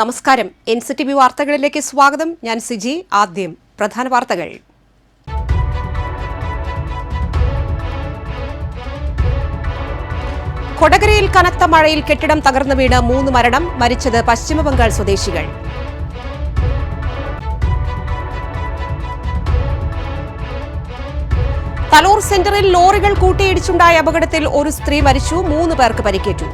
നമസ്കാരം. NCTV വാർത്തകളിലേക്ക് സ്വാഗതം. ഞാൻ സിജി. ആദ്യം പ്രധാന വാർത്തകൾ. കൊടകരയിൽ കനത്ത മഴയിൽ കെട്ടിടം തകർന്നു വീണ് 3 മരണം. മരിച്ചത് പശ്ചിമബംഗാൾ സ്വദേശികൾ. തലൂർ സെന്ററിൽ ലോറികൾ കൂട്ടിയിടിച്ചുണ്ടായ അപകടത്തിൽ ഒരു സ്ത്രീ മരിച്ചു. 3 പേർക്ക് പരിക്കേറ്റു.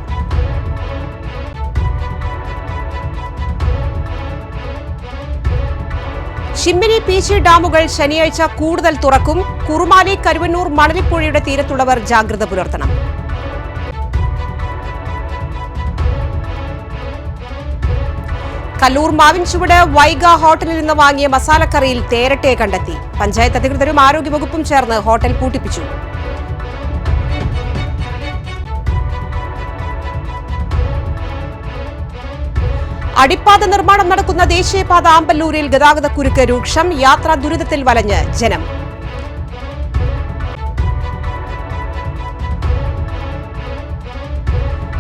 ചിമ്മിനി പീച്ചി ഡാമുകൾ ശനിയാഴ്ച കൂടുതൽ തുറക്കും. കുറുമാലി കരുവന്നൂർ മണലിപ്പുഴയുടെ തീരത്തുള്ളവർ ജാഗ്രത പുലർത്തണം. കല്ലൂർ മാവിൻചുവട് വൈഗ ഹോട്ടലിൽ നിന്ന് വാങ്ങിയ മസാലക്കറിയിൽ തേരട്ടയെ കണ്ടെത്തി. പഞ്ചായത്ത് അധികൃതരും ആരോഗ്യവകുപ്പും ചേർന്ന് ഹോട്ടൽ പൂട്ടിപ്പിച്ചു. അടിപ്പാത നിർമ്മാണം നടക്കുന്ന ദേശീയപാത ആമ്പല്ലൂരിൽ ഗതാഗതക്കുരുക്ക് രൂക്ഷം. യാത്രാ ദുരിതത്തിൽ വലഞ്ഞ് ജനം.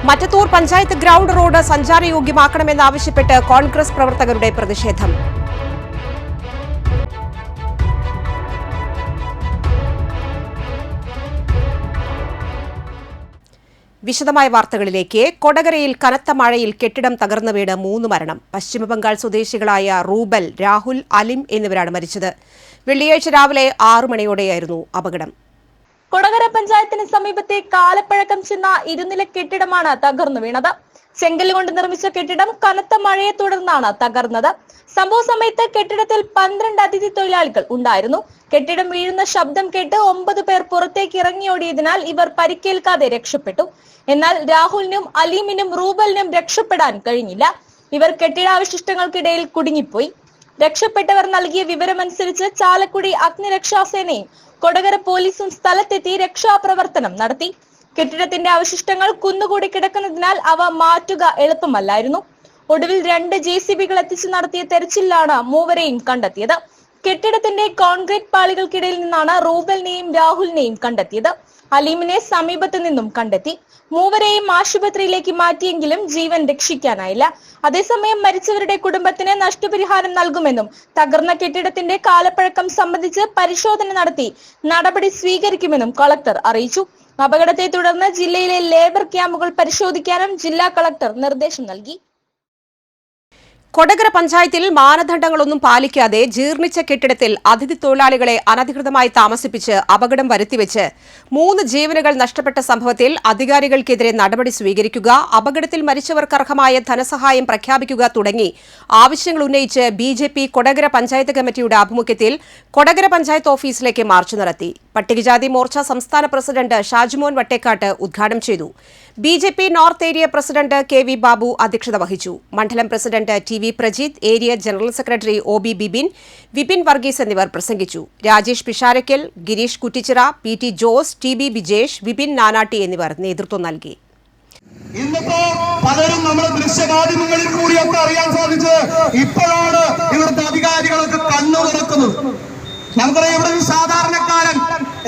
മറ്റത്തൂർ പഞ്ചായത്ത് ഗ്രൗണ്ട് റോഡ് സഞ്ചാരയോഗ്യമാക്കണമെന്നാവശ്യപ്പെട്ട് കോൺഗ്രസ് പ്രവർത്തകരുടെ പ്രതിഷേധം. വിശദമായ വാർത്തകളിലേക്ക്. കൊടകരയിൽ കനത്ത മഴയിൽ കെട്ടിടം തകർന്നു വീണ് 3 മരണം. പശ്ചിമബംഗാൾ സ്വദേശികളായ റൂബൽ, രാഹുൽ, അലിം എന്നിവരാണ് മരിച്ചത്. വെള്ളിയാഴ്ച രാവിലെ 6 മണിയോടെയായിരുന്നു അപകടം. കൊടകര പഞ്ചായത്തിന് സമീപത്തെ കാലപ്പഴക്കം ചെന്ന ഇരുനില കെട്ടിടമാണ് തകർന്നു വീണത്. ചെങ്കല്ല് കൊണ്ട് നിർമ്മിച്ച കെട്ടിടം കനത്ത മഴയെ തുടർന്നാണ് തകർന്നത്. സംഭവ സമയത്ത് കെട്ടിടത്തിൽ 12 അതിഥി തൊഴിലാളികൾ ഉണ്ടായിരുന്നു. കെട്ടിടം വീഴുന്ന ശബ്ദം കേട്ട് 9 പേർ പുറത്തേക്ക് ഇറങ്ങിയോടിയതിനാൽ ഇവർ പരിക്കേൽക്കാതെ രക്ഷപ്പെട്ടു. എന്നാൽ രാഹുലിനും അലീമിനും റൂബലിനും രക്ഷപ്പെടാൻ കഴിഞ്ഞില്ല. ഇവർ കെട്ടിടാവശിഷ്ടങ്ങൾക്കിടയിൽ കുടുങ്ങിപ്പോയി. രക്ഷപ്പെട്ടവർ നൽകിയ വിവരമനുസരിച്ച് ചാലക്കുടി അഗ്നിരക്ഷാസേനയും കൊടകര പോലീസും സ്ഥലത്തെത്തി രക്ഷാപ്രവർത്തനം നടത്തി. കെട്ടിടത്തിന്റെ അവശിഷ്ടങ്ങൾ കുന്നുകൂടി കിടക്കുന്നതിനാൽ അവ മാറ്റുക എളുപ്പമല്ലായിരുന്നു. ഒടുവിൽ 2 JCBകൾ എത്തിച്ചു നടത്തിയ തെരച്ചിലാണ് 3 കണ്ടെത്തിയത്. കെട്ടിടത്തിന്റെ കോൺക്രീറ്റ് പാളികൾക്കിടയിൽ നിന്നാണ് റൂബലിനെയും രാഹുലിനെയും കണ്ടെത്തിയത്. അലീമിനെ സമീപത്തു നിന്നും കണ്ടെത്തി. 3 ആശുപത്രിയിലേക്ക് മാറ്റിയെങ്കിലും ജീവൻ രക്ഷിക്കാനായില്ല. അതേസമയം മരിച്ചവരുടെ കുടുംബത്തിന് നഷ്ടപരിഹാരം നൽകുമെന്നും തകർന്ന കെട്ടിടത്തിന്റെ കാലപ്പഴക്കം സംബന്ധിച്ച് പരിശോധന നടത്തി നടപടി സ്വീകരിക്കുമെന്നും കളക്ടർ അറിയിച്ചു. അപകടത്തെ തുടർന്ന് ജില്ലയിലെ ലേബർ ക്യാമ്പുകൾ പരിശോധിക്കാനും ജില്ലാ കളക്ടർ നിർദ്ദേശം നൽകി. കൊടകര പഞ്ചായത്തിൽ മാനദണ്ഡങ്ങളൊന്നും പാലിക്കാതെ ജീർണിച്ച കെട്ടിടത്തിൽ അതിഥി തൊഴിലാളികളെ അനധികൃതമായി താമസിപ്പിച്ച് അപകടം വരുത്തിവെച്ച് 3 ജീവനുകൾ നഷ്ടപ്പെട്ട സംഭവത്തിൽ അധികാരികൾക്കെതിരെ നടപടി സ്വീകരിക്കുക, അപകടത്തിൽ മരിച്ചവർക്ക് അർഹമായ ധനസഹായം പ്രഖ്യാപിക്കുക തുടങ്ങി ആവശ്യങ്ങൾ ഉന്നയിച്ച് BJP കൊടകര പഞ്ചായത്ത് കമ്മിറ്റിയുടെ ആഭിമുഖ്യത്തിൽ കൊടകര പഞ്ചായത്ത് ഓഫീസിലേക്ക് മാർച്ച് നടത്തി. പട്ടികജാതി മോർച്ച സംസ്ഥാന പ്രസിഡന്റ് ഷാജിമോൻ വട്ടേക്കാട്ട് ഉദ്ഘാടനം ചെയ്തു. BJP north area president KV Babu അധ്യക്ഷത വഹിച്ചു. മണ്ഡലം president TV Prajith, area general secretary OB Bibin, Vipin Varghese എന്നിവർ പ്രസംഗിച്ചു. രാജേഷ് പിഷാരക്കൽ, ഗിരീഷ് കുറ്റിച്ചിറ, PT ജോസ്, TB ബിജേഷ്, വിപിൻ നാനാട്ടി എന്നിവർ നേതൃത്വം നൽകി. ഇന്നിപ്പോ പലരും നമ്മുടെ ദൃശ്യമാധ്യമങ്ങളിൽ കൂടിയൊക്കെ അറിയാൻ സാധിച്ചത് ഇപ്പോഴാണ് ഇവിടുത്തെ അധികാരികളൊക്കെ കണ്ണു തുറക്കുന്നത്. നമുക്കറിയാം, ഇവിടെ ഒരു സാധാരണക്കാരൻ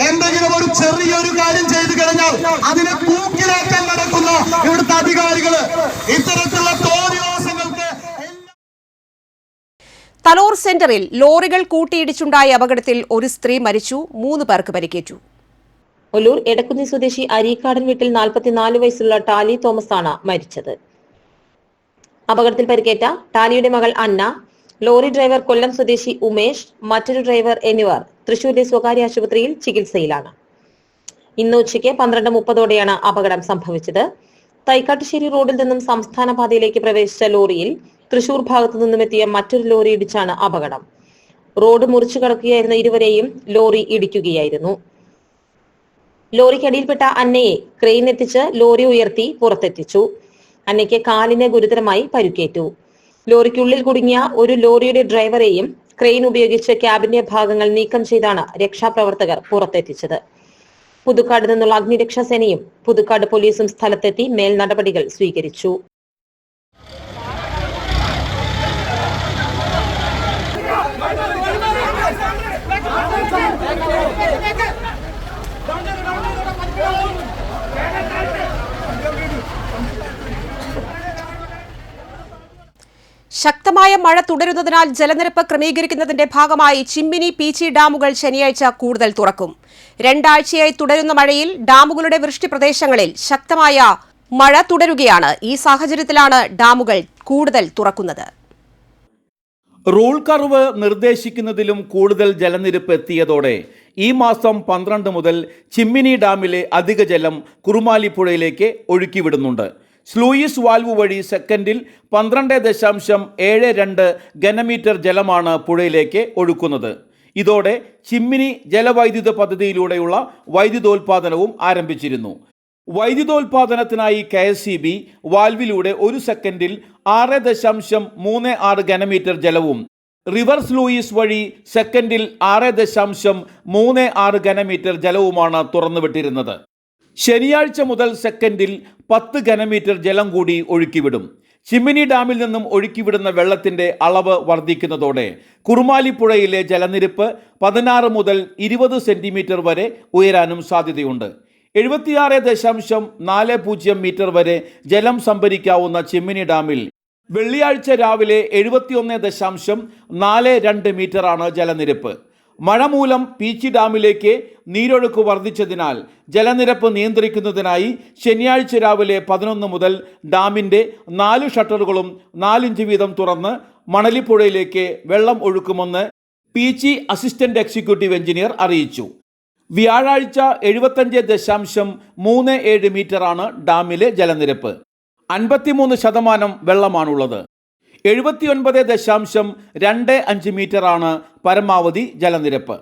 എന്തെങ്കിലും ഒരു ചെറിയൊരു കാര്യം ചെയ്തു കഴിഞ്ഞാൽ അതിനെ തൂക്കിലേക്കാൻ നടക്കുന്ന ഇവിടുത്തെ അധികാരികള് ഇത്തരത്തിലുള്ള തോന്നിവാസങ്ങൾക്ക്. തലൂർ സെന്ററിൽ ലോറികൾ കൂട്ടിയിടിച്ചുണ്ടായ അപകടത്തിൽ ഒരു സ്ത്രീ മരിച്ചു. 3 പേർക്ക് പരിക്കേറ്റു. ഒല്ലൂർ എടക്കുന്നി സ്വദേശി അരീക്കാടൻ വീട്ടിൽ 44 വയസ്സുള്ള ടാലി തോമസ് ആണ് മരിച്ചത്. അപകടത്തിൽ പരിക്കേറ്റ ടാലിയുടെ മകൾ അന്ന, ലോറി ഡ്രൈവർ കൊല്ലം സ്വദേശി ഉമേഷ്, മറ്റൊരു ഡ്രൈവർ എന്നിവർ തൃശൂരിലെ സ്വകാര്യ ആശുപത്രിയിൽ ചികിത്സയിലാണ്. ഇന്ന് ഉച്ചയ്ക്ക് 12:30ഓടെയാണ് അപകടം സംഭവിച്ചത്. തൈക്കാട്ടുശ്ശേരി റോഡിൽ നിന്നും സംസ്ഥാന പാതയിലേക്ക് പ്രവേശിച്ച ലോറിയിൽ തൃശൂർ ഭാഗത്തു നിന്നും എത്തിയ മറ്റൊരു ലോറി ഇടിച്ചാണ് അപകടം. റോഡ് മുറിച്ചു കടക്കുകയായിരുന്ന ഇരുവരെയും ലോറി ഇടിക്കുകയായിരുന്നു. ലോറിക്കടിയിൽപ്പെട്ട അന്നയെ ക്രെയിൻ എത്തിച്ച് ലോറി ഉയർത്തി പുറത്തെത്തിച്ചു. അന്നയ്ക്ക് കാലിന് ഗുരുതരമായി പരുക്കേറ്റു. ലോറിക്കുള്ളിൽ കുടുങ്ങിയ ഒരു ലോറിയുടെ ഡ്രൈവറെയും ക്രെയിൻ ഉപയോഗിച്ച് ക്യാബിന്റെ ഭാഗങ്ങൾ നീക്കം ചെയ്താണ് രക്ഷാപ്രവർത്തകർ പുറത്തെത്തിച്ചത്. പുതുക്കാട് നിന്നുള്ള അഗ്നിരക്ഷാസേനയും പുതുക്കാട് പോലീസും സ്ഥലത്തെത്തി മേൽ നടപടികൾ സ്വീകരിച്ചു. ശക്തമായ മഴ തുടരുന്നതിനാൽ ജലനിരപ്പ് ക്രമീകരിക്കുന്നതിന്റെ ഭാഗമായി ചിമ്മിനി പീച്ചി ഡാമുകൾ ശനിയാഴ്ച കൂടുതൽ തുറക്കും. 2 ആഴ്ചയായി തുടരുന്ന മഴയിൽ ഡാമുകളുടെ വൃഷ്ടി പ്രദേശങ്ങളിൽ ശക്തമായ മഴ തുടരുകയാണ്. ഈ സാഹചര്യത്തിലാണ് ഡാമുകൾ കൂടുതൽ തുറക്കുന്നത്. റൂൾ കർവ് നിർദ്ദേശിക്കുന്നതിലും കൂടുതൽ ജലനിരപ്പ് എത്തിയതോടെ ഈ മാസം 12 മുതൽ ചിമ്മിനി ഡാമിലെ അധിക ജലം കുറുമാലി പുഴയിലേക്ക് ഒഴുക്കിവിടുന്നുണ്ട്. സ്ലൂയിസ് വാൽവ് വഴി സെക്കൻഡിൽ 12.72 ഘനമീറ്റർ ജലമാണ് പുഴയിലേക്ക് ഒഴുക്കുന്നത്. ഇതോടെ ചിമ്മിനി ജലവൈദ്യുത പദ്ധതിയിലൂടെയുള്ള വൈദ്യുതോൽപാദനവും ആരംഭിച്ചിരുന്നു. വൈദ്യുതോൽപാദനത്തിനായി KSEB വാൽവിലൂടെ ഒരു സെക്കൻഡിൽ 6.36 ഘനമീറ്റർ ജലവും റിവേഴ്സ് ലൂയിസ് വഴി സെക്കൻഡിൽ 6.36 ഘനമീറ്റർ ജലവുമാണ് തുറന്നുവിട്ടിരുന്നത്. ശനിയാഴ്ച മുതൽ സെക്കൻഡിൽ 10 ഘനമീറ്റർ ജലം കൂടി ഒഴുക്കിവിടും. ചിമ്മിനി ഡാമിൽ നിന്നും ഒഴുക്കിവിടുന്ന വെള്ളത്തിന്റെ അളവ് വർദ്ധിക്കുന്നതോടെ കുറുമാലി പുഴയിലെ ജലനിരപ്പ് 16 മുതൽ 20 സെന്റിമീറ്റർ വരെ ഉയരാനും സാധ്യതയുണ്ട്. 76.40 മീറ്റർ വരെ ജലം സംഭരിക്കാവുന്ന ചിമ്മിനി ഡാമിൽ വെള്ളിയാഴ്ച രാവിലെ 71.42 മീറ്ററാണ് ജലനിരപ്പ്. മഴ മൂലം പീച്ചി ഡാമിലേക്ക് നീരൊഴുക്ക് വർദ്ധിച്ചതിനാൽ ജലനിരപ്പ് നിയന്ത്രിക്കുന്നതിനായി ശനിയാഴ്ച രാവിലെ 11 മുതൽ ഡാമിൻ്റെ 4 ഷട്ടറുകളും 4 ഇഞ്ച് വീതം തുറന്ന് മണലിപ്പുഴയിലേക്ക് വെള്ളം ഒഴുക്കുമെന്ന് പീച്ചി അസിസ്റ്റന്റ് എക്സിക്യൂട്ടീവ് എഞ്ചിനീയർ അറിയിച്ചു. വ്യാഴാഴ്ച 75.37 മീറ്ററാണ് ഡാമിലെ ജലനിരപ്പ്. 53% വെള്ളമാണുള്ളത്. 79.25 മീറ്ററാണ് പരമാവധി ജലനിരപ്പ്.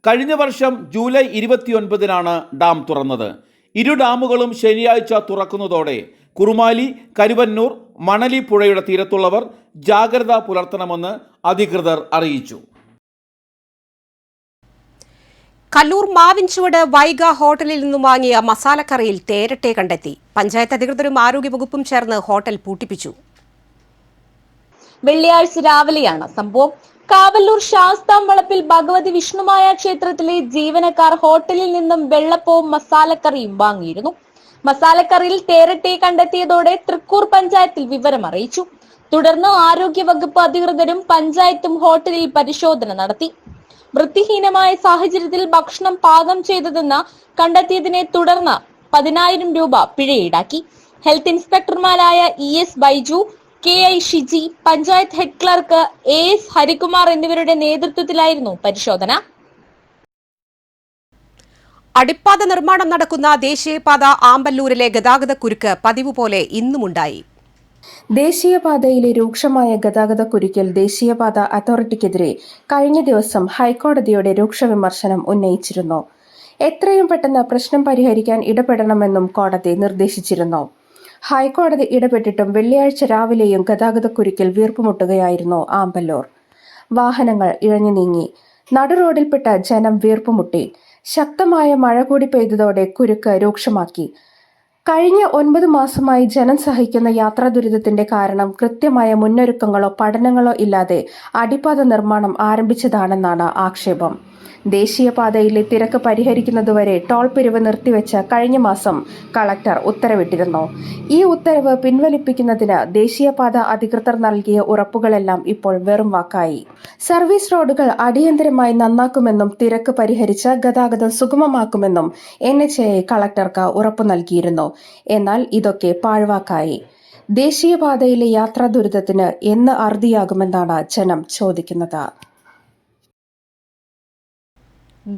കഴിഞ്ഞ വർഷം ജൂലൈ 29-നാണ് ഡാം തുറന്നത്. ഇരു ഡാമുകളും ശനിയാഴ്ച തുറക്കുന്നതോടെ കുറുമാലി, കരുവന്നൂർ, മണലി പുഴയുടെ തീരത്തുള്ളവർ ജാഗ്രത പുലർത്തണമെന്ന് അധികൃതർ അറിയിച്ചു. കല്ലൂർ മാവിൻചുവട് വൈഗ ഹോട്ടലിൽ നിന്നും വാങ്ങിയ മസാലക്കറിയിൽ തേരട്ടെ കണ്ടെത്തി. പഞ്ചായത്ത് അധികൃതരും ആരോഗ്യവകുപ്പും ചേർന്ന് ഹോട്ടൽ പൂട്ടിപ്പിച്ചു. വെള്ളിയാഴ്ച രാവിലെയാണ് സംഭവം. കാവല്ലൂർ ശാസ്താംവളപ്പിൽ ഭഗവതി വിഷ്ണുമായ ക്ഷേത്രത്തിലെ ജീവനക്കാർ ഹോട്ടലിൽ നിന്നും വെള്ളപ്പവും മസാലക്കറിയും വാങ്ങിയിരുന്നു. മസാലക്കറിയിൽ തേരട്ടെ കണ്ടെത്തിയതോടെ തൃക്കൂർ പഞ്ചായത്തിൽ വിവരം അറിയിച്ചു. തുടർന്ന് ആരോഗ്യവകുപ്പ് അധികൃതരും പഞ്ചായത്തും ഹോട്ടലിൽ പരിശോധന നടത്തി. വൃത്തിഹീനമായ സാഹചര്യത്തിൽ ഭക്ഷണം പാകം ചെയ്തതെന്ന് കണ്ടെത്തിയതിനെ തുടർന്ന് 10,000 രൂപ പിഴ ഈടാക്കി. ഹെൽത്ത് ഇൻസ്പെക്ടർമാരായ ES Baiju, KI Shiji, panchayat head clerk AS Harikumar എന്നിവരുടെ നേതൃത്വത്തിലായിരുന്നു പരിശോധന. അടിപ്പാത നിർമ്മാണം നടക്കുന്ന ദേശീയപാത ആമ്പല്ലൂരിലെ ഗതാഗതക്കുരുക്ക് പതിവ് പോലെ ഇന്നുമുണ്ടായി. ദേശീയപാതയിലെ രൂക്ഷമായ ഗതാഗതക്കുരുക്കിൽ ദേശീയപാത അതോറിറ്റിക്കെതിരെ കഴിഞ്ഞ ദിവസം ഹൈക്കോടതിയുടെ രൂക്ഷ വിമർശനം ഉന്നയിച്ചിരുന്നു. എത്രയും പെട്ടെന്ന് പ്രശ്നം പരിഹരിക്കാൻ ഇടപെടണമെന്നും കോടതി നിർദ്ദേശിച്ചിരുന്നു. ഹൈക്കോടതി ഇടപെട്ടിട്ടും വെള്ളിയാഴ്ച രാവിലെയും ഗതാഗതക്കുരുക്കിൽ വീർപ്പുമുട്ടുകയായിരുന്നു ആമ്പല്ലൂർ. വാഹനങ്ങൾ ഇഴഞ്ഞു നീങ്ങി. നടുറോഡിൽപ്പെട്ട ജനം വീർപ്പുമുട്ടി. ശക്തമായ മഴ കൂടി പെയ്തതോടെ കുരുക്ക് രൂക്ഷമാക്കി. കഴിഞ്ഞ 9 മാസമായി ജനം സഹിക്കുന്ന യാത്രാ ദുരിതത്തിന്റെ കാരണം കൃത്യമായ മുന്നൊരുക്കങ്ങളോ പഠനങ്ങളോ ഇല്ലാതെ അടിപ്പാത നിർമ്മാണം ആരംഭിച്ചതാണെന്നാണ് ആക്ഷേപം. ദേശീയപാതയിലെ തിരക്ക് പരിഹരിക്കുന്നതുവരെ ടോൾ പിരിവ് നിർത്തിവെച്ച് കഴിഞ്ഞ മാസം കളക്ടർ ഉത്തരവിട്ടിരുന്നു. ഈ ഉത്തരവ് പിൻവലിപ്പിക്കുന്നതിന് ദേശീയപാത അധികൃതർ നൽകിയ ഉറപ്പുകളെല്ലാം ഇപ്പോൾ വെറും വാക്കായി. സർവീസ് റോഡുകൾ അടിയന്തരമായി നന്നാക്കുമെന്നും തിരക്ക് പരിഹരിച്ച് ഗതാഗതം സുഗമമാക്കുമെന്നും NHAI കളക്ടർക്ക് ഉറപ്പു നൽകിയിരുന്നു. എന്നാൽ ഇതൊക്കെ പാഴ്വാക്കായി. ദേശീയപാതയിലെ യാത്രാ ദുരിതത്തിന് എന്ന് അറുതിയാകുമെന്നാണ് ജനം ചോദിക്കുന്നത്.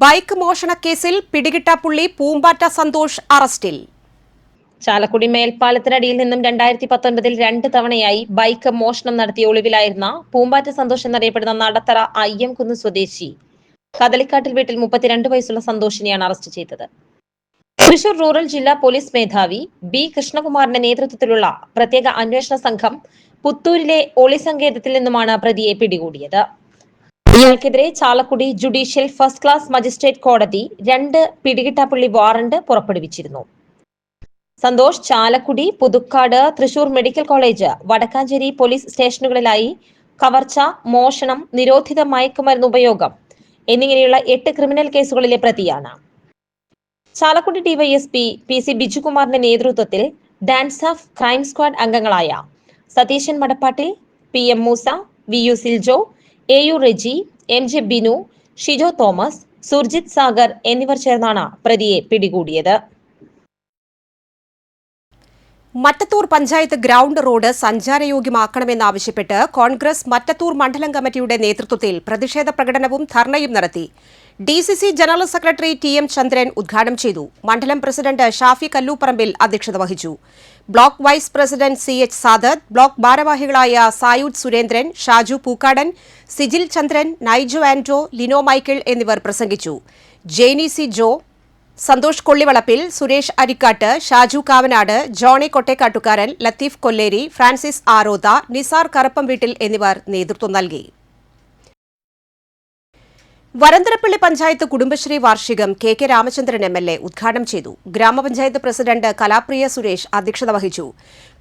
ബൈക്ക് മോഷണക്കേസിൽ പിടികിട്ടാപ്പുള്ളി പൂമ്പാറ്റ സന്തോഷ് അറസ്റ്റിൽ. ചാലക്കുടി മേൽപ്പാലത്തിനടിയിൽ നിന്നും 2019 2 തവണയായി ബൈക്ക് മോഷണം നടത്തിയ ഒളിവിലായിരുന്ന പൂമ്പാറ്റ സന്തോഷ് എന്നറിയപ്പെടുന്ന നടത്തറ അയ്യംകുന്ന് സ്വദേശി കദളിക്കാട്ടിൽ വീട്ടിൽ 32 വയസ്സുള്ള സന്തോഷിനെയാണ് അറസ്റ്റ് ചെയ്തത്. തൃശൂർ റൂറൽ ജില്ലാ പോലീസ് മേധാവി B കൃഷ്ണകുമാറിന്റെ നേതൃത്വത്തിലുള്ള പ്രത്യേക അന്വേഷണ സംഘം പുത്തൂരിലെ ഒളി സങ്കേതത്തിൽ നിന്നുമാണ് പ്രതിയെ പിടികൂടിയത്. ഇയാൾക്കെതിരെ Chalakudy judicial first class magistrate കോടതി 2 പിടികിട്ടാപ്പുള്ളി വാറണ്ട് പുറപ്പെടുവിച്ചിരുന്നു. Santhosh Chalakudy, Puthukkad, Thrissur medical college, Vadakkanchery police സ്റ്റേഷനുകളിലായി കവർച്ച, മോഷണം, നിരോധിത മയക്കുമരുന്ന് ഉപയോഗം എന്നിങ്ങനെയുള്ള 8 ക്രിമിനൽ കേസുകളിലെ പ്രതിയാണ്. ചാലക്കുടി DYSP PC ബിജുകുമാറിന്റെ നേതൃത്വത്തിൽ ഡാൻസ് ഓഫ് ക്രൈം സ്ക്വാഡ് അംഗങ്ങളായ Satheeshan Madappattil, PM Moosa, VU Siljo, AU Reji, MJ Binu, Shijo Thomas, Surjith Sagar എന്നിവർ ചേർന്നാണ് പ്രതിയെ പിടികൂടിയത്. മറ്റത്തൂർ പഞ്ചായത്ത് ഗ്രൗണ്ട് റോഡ് സഞ്ചാരയോഗ്യമാക്കണമെന്നാവശ്യപ്പെട്ട് കോൺഗ്രസ് മറ്റത്തൂർ മണ്ഡലം കമ്മിറ്റിയുടെ നേതൃത്വത്തിൽ പ്രതിഷേധ പ്രകടനവും ധർണയും നടത്തി. DCC general secretary TM Chandran ഉദ്ഘാടനം ചെയ്തു. മണ്ഡലം പ്രസിഡന്റ് ഷാഫി കല്ലൂപ്പറമ്പിൽ അധ്യക്ഷത വഹിച്ചു. Block vice president CH Sadath, block ഭാരവാഹികളായ സായൂദ് സുരേന്ദ്രൻ, ഷാജു പൂക്കാടൻ, സിജിൽ ചന്ദ്രൻ, നൈജോ ആൻഡ്രോ, ലിനോ മൈക്കിൾ എന്നിവർ പ്രസംഗിച്ചു. ജെയ്നി സി ജോ, സന്തോഷ് കൊള്ളിവളപ്പിൽ, സുരേഷ് അരിക്കാട്ട്, ഷാജു കാവനാട്, ജോണി കൊട്ടേക്കാട്ടുകാരൻ, ലത്തീഫ് കൊല്ലേരി, ഫ്രാൻസിസ് ആരോത, നിസാർ കറപ്പം വീട്ടിൽ എന്നിവർ നേതൃത്വം നൽകി. വരന്തരപ്പള്ളി പഞ്ചായത്ത് കുടുംബശ്രീ വാർഷികം KK രാമചന്ദ്രൻ MLA ഉദ്ഘാടനം ചെയ്തു. ഗ്രാമപഞ്ചായത്ത് പ്രസിഡന്റ് കലാപ്രിയ സുരേഷ് അധ്യക്ഷത വഹിച്ചു.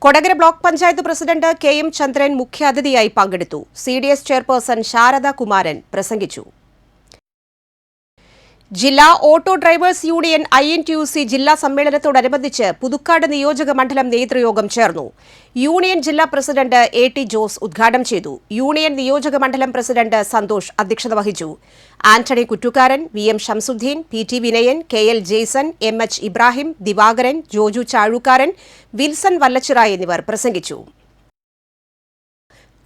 Kodakara block panchayat president KM ചന്ദ്രൻ മുഖ്യാതിഥിയായി പങ്കെടുത്തു. CDS ചെയർപേഴ്സൺ ശാരദ കുമാരൻ പ്രസംഗിച്ചു. ജില്ലാ ഓട്ടോ ഡ്രൈവേഴ്സ് യൂണിയൻ INTUC ജില്ലാ സമ്മേളനത്തോടനുബന്ധിച്ച് പുതുക്കാട് നിയോജക മണ്ഡലം നേതൃയോഗം ചേർന്നു. യൂണിയൻ ജില്ലാ പ്രസിഡന്റ് AT ജോസ് ഉദ്ഘാടനം ചെയ്തു. യൂണിയൻ നിയോജക മണ്ഡലം പ്രസിഡന്റ് സന്തോഷ് അധ്യക്ഷത വഹിച്ചു. Antony Kuttukaran, VM Shamsuddin, PT Vinayan, KL Jaison, MH Ibrahim, Divakaran, Joju Chazhookaran, Wilson Vallachira എന്നിവർ പ്രസംഗിച്ചു.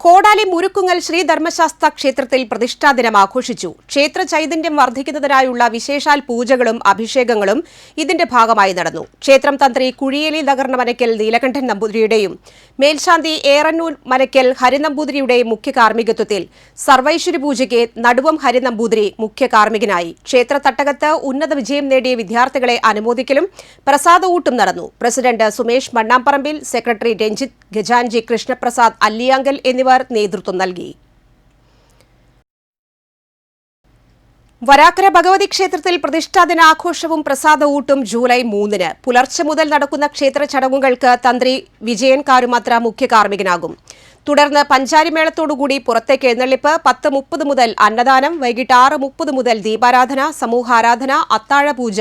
കോടാലി മുരുക്കുങ്ങൽ ശ്രീ ധർമ്മശാസ്ത്ര ക്ഷേത്രത്തിൽ പ്രതിഷ്ഠാദിനം ആഘോഷിച്ചു. ക്ഷേത്ര ചൈതന്യം വർദ്ധിക്കുന്നതിനായുള്ള വിശേഷാൽ പൂജകളും അഭിഷേകങ്ങളും ഇതിന്റെ ഭാഗമായി നടന്നു. ക്ഷേത്രം തന്ത്രി കുഴിയേലി നഗർണ മനയ്ക്കൽ നീലകണ്ഠൻ നമ്പൂതിരിയുടെയും മേൽശാന്തി ഏറന്നൂർ മനയ്ക്കൽ ഹരിനമ്പൂതിരിയുടെയും മുഖ്യ കാർമ്മികത്വത്തിൽ സർവൈശ്വര്യ പൂജയ്ക്ക് നടുവം ഹരിനമ്പൂതിരി മുഖ്യ കാർമ്മികനായി. ക്ഷേത്ര തട്ടകത്ത് ഉന്നത വിജയം നേടിയ വിദ്യാർത്ഥികളെ അനുമോദിക്കലും പ്രസാദഊട്ടും നടന്നു. പ്രസിഡന്റ് സുമേഷ് മണ്ണാമ്പറമ്പിൽ, സെക്രട്ടറി രഞ്ജിത്ത് ഖജാൻജി, കൃഷ്ണപ്രസാദ് അല്ലിയാങ്കൽ എന്നിവർ നേതൃത്വം നൽകി. വരാക്കര ഭഗവതി ക്ഷേത്രത്തിൽ പ്രതിഷ്ഠാദിനാഘോഷവും പ്രസാദഊട്ടും ജൂലൈ 3-ന് പുലർച്ചെ മുതൽ നടക്കുന്ന ക്ഷേത്ര ചടങ്ങുകൾക്ക് തന്ത്രി വിജയൻ കാരുമാത്ര മുഖ്യ കാർമ്മികനാകും. തുടർന്ന് പഞ്ചാരിമേളത്തോടുകൂടി പുറത്തേക്ക് എഴുന്നള്ളിപ്പ്, 10:30 മുതൽ അന്നദാനം, വൈകിട്ട് 6:30 മുതൽ ദീപാരാധന, സമൂഹാരാധന, അത്താഴപൂജ,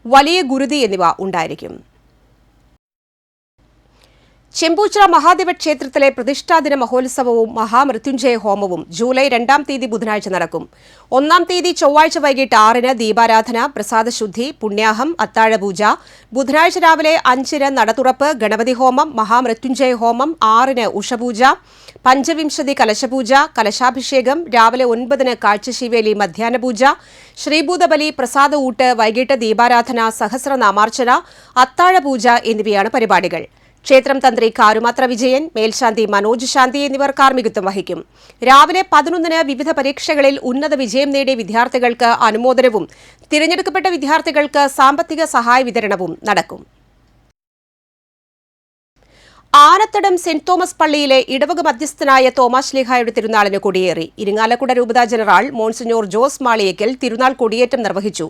വലിയ ഗുരുതി എന്നിവ ഉണ്ടായിരിക്കും. ചെമ്പൂച്ചിറ മഹാദേവ ക്ഷേത്രത്തിലെ പ്രതിഷ്ഠാദിന മഹോത്സവവും മഹാമൃത്യുഞ്ജയ ഹോമവും ജൂലൈ 2-ാം തീയതി ബുധനാഴ്ച നടക്കും. 1-ാം തീയതി ചൊവ്വാഴ്ച വൈകിട്ട് 6-ന് ദീപാരാധന, പ്രസാദശുദ്ധി, പുണ്യാഹം, അത്താഴപൂജ, ബുധനാഴ്ച രാവിലെ 5-ന് നടതുറപ്പ്, ഗണപതി ഹോമം, മഹാമൃത്യുഞ്ജയ ഹോമം, 6-ന് ഉഷപൂജ, പഞ്ചവിംശതി കലശപൂജ, കലശാഭിഷേകം, രാവിലെ 9-ന് കാഴ്ചശീവേലി, മധ്യാഹ്നപൂജ, ശ്രീഭൂതബലി, പ്രസാദഊട്ട്, വൈകിട്ട് ദീപാരാധന, സഹസ്രനാമാർച്ചന, അത്താഴപൂജ എന്നിവയാണ് പരിപാടികൾ. ക്ഷേത്രം തന്ത്രി കാരുമാത്ര വിജയൻ, മേൽശാന്തി മനോജ് ശാന്തി എന്നിവർ കാർമ്മികത്വം വഹിക്കും. രാവിലെ 11-ന് വിവിധ പരീക്ഷകളിൽ ഉന്നത വിജയം നേടിയ വിദ്യാർത്ഥികൾക്ക് അനുമോദനവും തിരഞ്ഞെടുക്കപ്പെട്ട വിദ്യാർത്ഥികൾക്ക് സാമ്പത്തിക സഹായ വിതരണവും നടക്കും. ആനത്തടം സെന്റ് തോമസ് പള്ളിയിലെ ഇടവക മധ്യസ്ഥനായ തോമാശ്ലീഹായുടെ തിരുനാളിന് കൊടിയേറി. ഇരിങ്ങാലക്കുട രൂപതാ ജനറൽ മോൺസിഞ്ഞോർ ജോസ് മാളിയേക്കൽ തിരുനാൾ കൊടിയേറ്റം നിർവഹിച്ചു.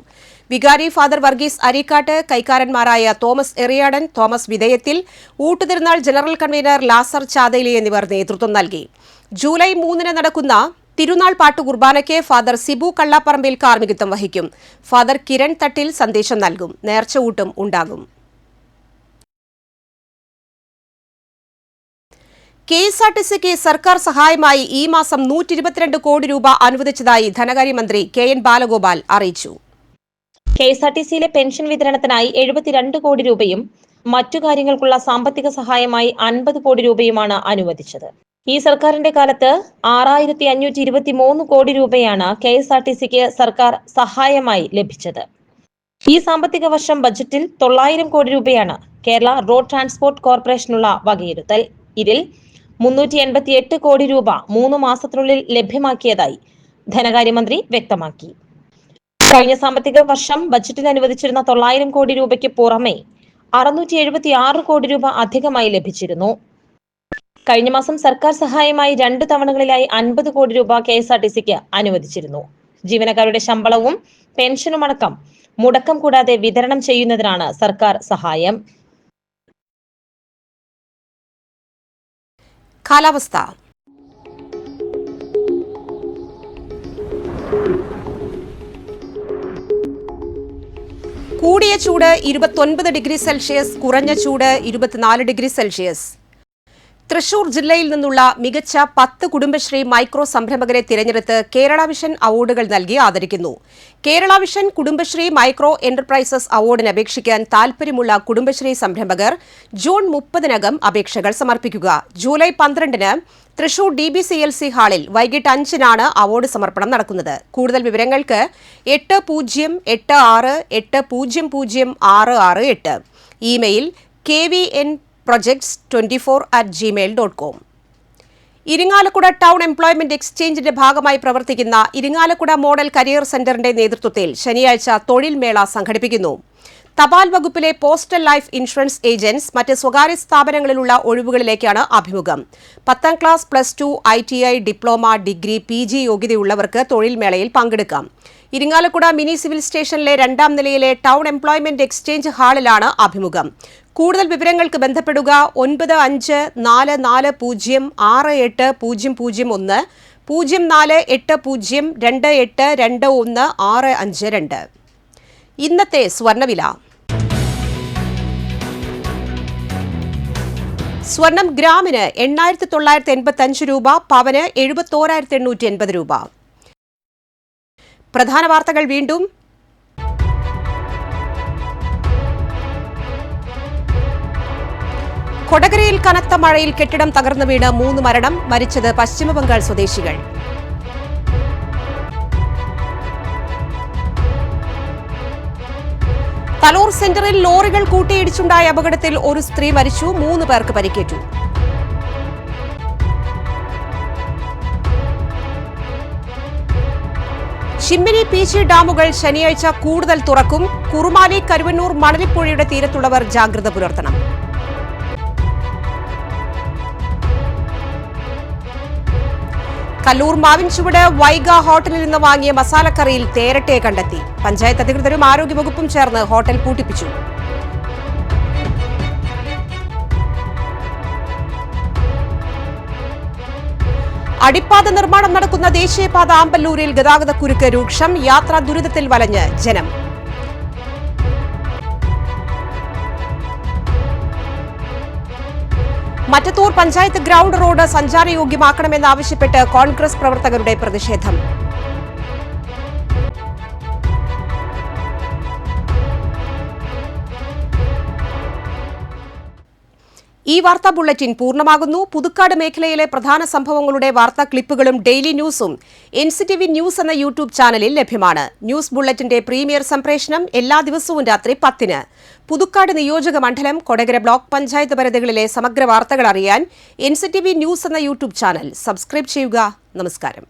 വികാരി ഫാദർ വർഗീസ് അരീക്കാട്ട്, കൈക്കാരന്മാരായ തോമസ് എറിയാടൻ, തോമസ് വിധേയത്തിൽ, ഊട്ടുതിരുനാൾ ജനറൽ കൺവീനർ ലാസർ ചാതയിലി എന്നിവർ നേതൃത്വം നൽകി. ജൂലൈ 3-ന് നടക്കുന്ന തിരുനാൾ പാട്ടു കുർബാനയ്ക്ക് ഫാദർ സിബു കള്ളാപ്പറമ്പിൽ കാർമ്മികത്വം വഹിക്കും. ഫാദർ കിരൺ തട്ടിൽ സന്ദേശം നൽകും. നേർച്ച ഊട്ടും ഉണ്ടാകും. KSRTCക്ക് സർക്കാർ സഹായമായി ഈ മാസം 122 കോടി രൂപ അനുവദിച്ചതായി ധനകാര്യമന്ത്രി KN ബാലഗോപാൽ അറിയിച്ചു. KSRTCയിലെ പെൻഷൻ വിതരണത്തിനായി 72 കോടി രൂപയും മറ്റു കാര്യങ്ങൾക്കുള്ള സാമ്പത്തിക സഹായമായി 50 കോടി രൂപയുമാണ് അനുവദിച്ചത്. ഈ സർക്കാരിന്റെ കാലത്ത് 6523 കോടി രൂപയാണ് KSRTCക്ക് സർക്കാർ സഹായമായി ലഭിച്ചത്. ഈ സാമ്പത്തിക വർഷം ബജറ്റിൽ 900 കോടി രൂപയാണ് കേരള റോഡ് ട്രാൻസ്പോർട്ട് കോർപ്പറേഷനുള്ള വകയിരുത്തൽ. ഇതിൽ 388 കോടി രൂപ 3 മാസത്തിനുള്ളിൽ ലഭ്യമാക്കിയതായി ധനകാര്യമന്ത്രി വ്യക്തമാക്കി. കഴിഞ്ഞ സാമ്പത്തിക വർഷം ബജറ്റിൽ അനുവദിച്ചിരുന്ന 900 കോടി രൂപയ്ക്ക് പുറമെ 676 കോടി രൂപ അധികമായി ലഭിച്ചിരുന്നു. കഴിഞ്ഞ മാസം സർക്കാർ സഹായമായി 2 തവണകളിലായി 50 കോടി രൂപ KSRTCക്ക് അനുവദിച്ചിരുന്നു. ജീവനക്കാരുടെ ശമ്പളവും പെൻഷനുമടക്കം മുടക്കം കൂടാതെ വിതരണം ചെയ്യുന്നതിനാണ് സർക്കാർ സഹായം. കാലാവസ്ഥ. കൂടിയ ചൂട് 29 ഡിഗ്രി സെൽഷ്യസ്, കുറഞ്ഞ ചൂട് 24 ഡിഗ്രി സെൽഷ്യസ്. തൃശൂർ ജില്ലയിൽ നിന്നുള്ള മികച്ച 10 കുടുംബശ്രീ മൈക്രോ സംരംഭകരെ തിരഞ്ഞെടുത്ത് കേരള വിഷൻ അവാർഡുകൾ നൽകി ആദരിക്കുന്നു. Kerala vision Kudumbashree micro enterprises അവാർഡിന് അപേക്ഷിക്കാൻ താൽപര്യമുള്ള കുടുംബശ്രീ സംരംഭകർ ജൂൺ 30-നകം അപേക്ഷകൾ സമർപ്പിക്കുക. ജൂലൈ 12-ന് തൃശൂർ DBCLC ഹാളിൽ വൈകിട്ട് 5-നാണ് അവാർഡ് സമർപ്പണം നടക്കുന്നത്. കൂടുതൽ വിവരങ്ങൾക്ക് 8008060066. Email kvnprojects24@gmail.com. Irinjalakuda town employment എക്സ്ചേഞ്ചിന്റെ ഭാഗമായി പ്രവർത്തിക്കുന്ന ഇരിങ്ങാലക്കുട മോഡൽ കരിയർ സെന്ററിന്റെ നേതൃത്വത്തിൽ ശനിയാഴ്ച തൊഴിൽ മേള സംഘടിപ്പിക്കുന്നു. തപാൽ വകുപ്പിലെ പോസ്റ്റൽ ലൈഫ് ഇൻഷുറൻസ് ഏജന്റ്സ് മറ്റ് സ്വകാര്യ സ്ഥാപനങ്ങളിലുള്ള ഒഴിവുകളിലേക്കാണ് അഭിമുഖം. 10ാം class, +2, ITI, diploma, degree, PG യോഗ്യതയുള്ളവർക്ക് തൊഴിൽ മേളയിൽ പങ്കെടുക്കാം. ഇരിങ്ങാലക്കുട മിനി സിവിൽ സ്റ്റേഷനിലെ 2ാം നിലയിലെ ടൗൺ എംപ്ലോയ്മെന്റ് എക്സ്ചേഞ്ച് ഹാളിലാണ് അഭിമുഖം. കൂടുതൽ വിവരങ്ങൾക്ക് ബന്ധപ്പെടുക 9540680001 04802821 ഇന്നത്തെ സ്വർണ്ണവില. സ്വർണം ഗ്രാമിന് 8985 രൂപ, പവന് 71,880 രൂപ. പ്രധാന വാർത്തകൾ വീണ്ടും. കൊടകരയിൽ കനത്ത മഴയിൽ കെട്ടിടം തകർന്നു വീണ് 3 മരണം. മരിച്ചത് പശ്ചിമബംഗാൾ സ്വദേശികൾ. തലൂർ സെന്ററിൽ ലോറികൾ കൂട്ടിയിടിച്ചുണ്ടായ അപകടത്തിൽ ഒരു സ്ത്രീ മരിച്ചു, 3 പേർക്ക് പരിക്കേറ്റു. ചിമ്മിനി PG ഡാമുകൾ ശനിയാഴ്ച കൂടുതൽ തുറക്കും. കുറുമാലി, കരുവന്നൂർ, മണലിപ്പുഴയുടെ തീരത്തുള്ളവർ ജാഗ്രത പുലർത്തണം. കല്ലൂർ മാവിൻചുവട് വൈഗ ഹോട്ടലിൽ നിന്ന് വാങ്ങിയ മസാലക്കറിയിൽ തേരട്ടയെ കണ്ടെത്തി. പഞ്ചായത്ത് അധികൃതരും ആരോഗ്യവകുപ്പും ചേർന്ന് ഹോട്ടൽ പൂട്ടിപ്പിച്ചു. അടിപ്പാത നിർമ്മാണം നടക്കുന്ന ദേശീയപാത ആമ്പല്ലൂരിൽ ഗതാഗതക്കുരുക്ക് രൂക്ഷം. യാത്രാ ദുരിതത്തിൽ വലഞ്ഞ് ജനം. മറ്റത്തൂർ പഞ്ചായത്ത് ഗ്രൗണ്ട് റോഡ് സഞ്ചാരയോഗ്യമാക്കണമെന്നാവശ്യപ്പെട്ട് കോൺഗ്രസ് പ്രവർത്തകരുടെ പ്രതിഷേധം. ഈ വാർത്താ ബുള്ളറ്റിൻ പൂർണ്ണമാകുന്നു. പുതുക്കാട് മേഖലയിലെ പ്രധാന സംഭവങ്ങളുടെ വാർത്താ ക്ലിപ്പുകളും ഡെയിലി ന്യൂസും NCTV ന്യൂസ് എന്ന യൂട്യൂബ് ചാനലിൽ ലഭ്യമാണ്. ന്യൂസ് ബുള്ളറ്റിന്റെ പ്രീമിയർ സംപ്രേഷണം എല്ലാ ദിവസവും രാത്രി 10-ന്. പുതുക്കാട് നിയോജക മണ്ഡലം, കൊടകര ബ്ലോക്ക് പഞ്ചായത്ത് പരിധികളിലെ സമഗ്ര വാർത്തകൾ അറിയാൻ NCTV ന്യൂസ് എന്ന യൂട്യൂബ് ചാനൽ സബ്സ്ക്രൈബ് ചെയ്യുക. നമസ്കാരം.